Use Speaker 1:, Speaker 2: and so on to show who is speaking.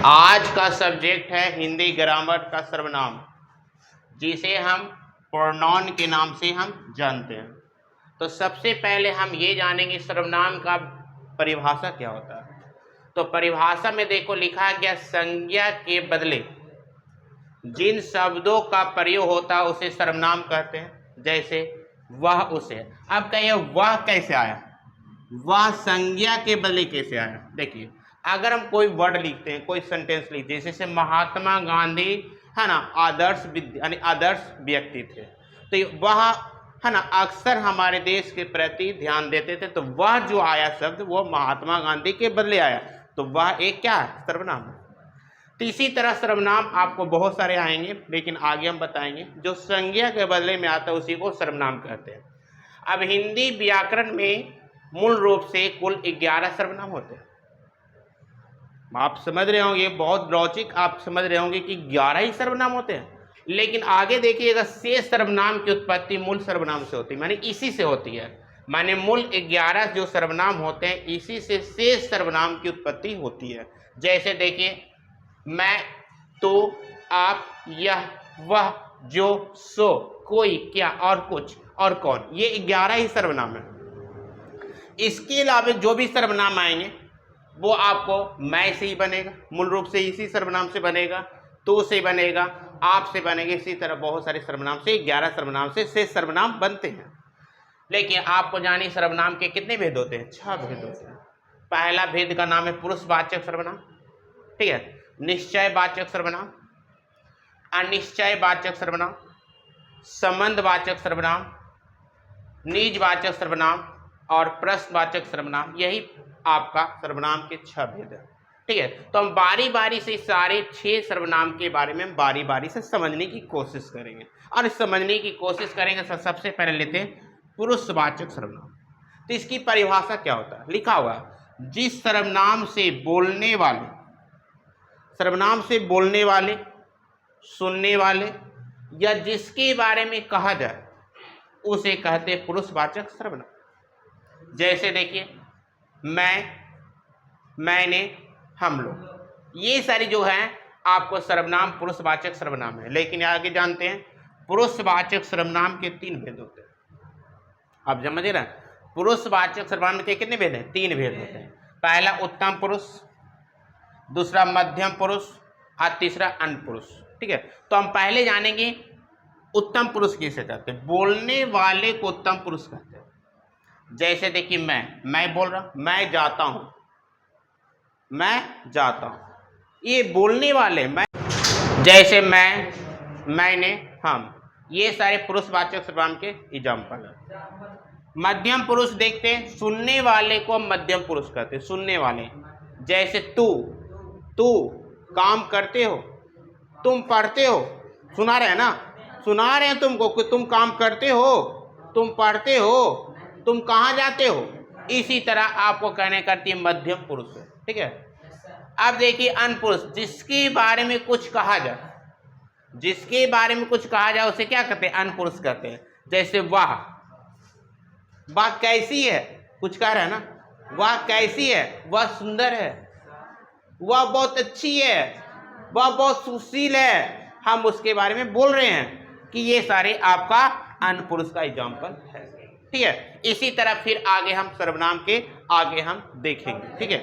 Speaker 1: आज का सब्जेक्ट है हिंदी ग्रामर का सर्वनाम, जिसे हम प्रोनाउन के नाम से हम जानते हैं। तो सबसे पहले हम ये जानेंगे सर्वनाम का परिभाषा क्या होता है। तो परिभाषा में देखो लिखा गया, संज्ञा के बदले जिन शब्दों का प्रयोग होता है उसे सर्वनाम कहते हैं। जैसे वह, उसे। अब कहिए वह कैसे आया, वह संज्ञा के बदले कैसे आया। देखिए, अगर हम कोई वर्ड लिखते हैं, कोई सेंटेंस लिखते हैं, जैसे महात्मा गांधी है ना आदर्श यानी आदर्श व्यक्ति थे, तो वह है ना अक्सर हमारे देश के प्रति ध्यान देते थे, तो वह जो आया शब्द वो महात्मा गांधी के बदले आया, तो वह एक क्या है, सर्वनाम है। तो इसी तरह सर्वनाम आपको बहुत सारे आएंगे, लेकिन आगे हम बताएंगे। जो संज्ञा के बदले में आता है उसी को सर्वनाम कहते हैं। अब हिंदी व्याकरण में मूल रूप से कुल 11 सर्वनाम होते हैं। आप समझ रहे होंगे, बहुत लॉजिक आप समझ रहे होंगे कि 11 ही सर्वनाम होते हैं, लेकिन आगे देखिएगा शेष सर्वनाम की उत्पत्ति मूल सर्वनाम से होती है, माने इसी से होती है। माने मूल 11 जो सर्वनाम होते हैं इसी से शेष सर्वनाम की उत्पत्ति होती है। जैसे देखिए, मैं, तो, आप, यह, वह, जो, सो, कोई, क्या और कुछ और कौन, ये 11 ही सर्वनाम है। इसके अलावा जो भी सर्वनाम आएंगे वो आपको मैं से ही बनेगा, मूल रूप से इसी सर्वनाम से बनेगा, तो से बनेगा, आप से बनेगा। इसी तरह बहुत सारे सर्वनाम से 11 सर्वनाम से शेष सर्वनाम बनते हैं। लेकिन आपको जानिए सर्वनाम के कितने भेद होते हैं, 6 भेद होते हैं। पहला भेद का नाम है पुरुषवाचक सर्वनाम, ठीक है, निश्चयवाचक सर्वनाम, अनिश्चयवाचक सर्वनाम, संबंधवाचक सर्वनाम, निजवाचक सर्वनाम और प्रश्नवाचक सर्वनाम। यही आपका सर्वनाम के 6 भेद है, ठीक है। तो हम बारी बारी से सारे 6 सर्वनाम के बारे में बारी बारी से समझने की कोशिश करेंगे। और समझने की कोशिश करेंगे सबसे पहले लेते हैं पुरुषवाचक सर्वनाम। तो इसकी परिभाषा क्या होता है, लिखा हुआ, जिस सर्वनाम से बोलने वाले, सुनने वाले या जिसके बारे में कहा जाए उसे कहते हैं पुरुषवाचक सर्वनाम। जैसे देखिए, मैं, मैंने, हम लोग, ये सारी जो है आपको सर्वनाम पुरुषवाचक सर्वनाम है। लेकिन आगे जानते हैं पुरुषवाचक सर्वनाम के 3 भेद होते हैं। आप समझ रहे हैं, पुरुषवाचक सर्वनाम के कितने भेद हैं, 3 भेद होते हैं। पहला उत्तम पुरुष, दूसरा मध्यम पुरुष और तीसरा अन्य पुरुष, ठीक है। तो हम पहले जानेंगे उत्तम पुरुष किसे कहते हैं। बोलने वाले को उत्तम पुरुष कहते हैं। जैसे देखिए, मैं बोल रहा हूं, मैं जाता हूं, ये बोलने वाले मैं। जैसे मैं, मैंने, हम, ये सारे पुरुषवाचक सर्वनाम के एग्जाम्पल है। मध्यम पुरुष देखते हैं, सुनने वाले को मध्यम पुरुष कहते हैं, सुनने वाले। जैसे तू काम करते हो, तुम पढ़ते हो, सुना रहे हैं ना, सुना रहे हैं तुमको कि तुम काम करते हो, तुम पढ़ते हो, तुम कहाँ जाते हो। इसी तरह आपको कहने करती है मध्यम पुरुष है, ठीक है। अब देखिए अन्य पुरुष, जिसके बारे में कुछ कहा जाए, उसे क्या कहते हैं, अन्य पुरुष कहते हैं। जैसे वाह कैसी है, कुछ कह रहा है ना, वह कैसी है, वह सुंदर है, वह बहुत अच्छी है, वह बहुत सुशील है, हम उसके बारे में बोल रहे हैं कि ये सारे आपका अन्य पुरुष का एग्जाम्पल है, ठीक है। इसी तरह फिर आगे हम सर्वनाम के आगे हम देखेंगे, ठीक है।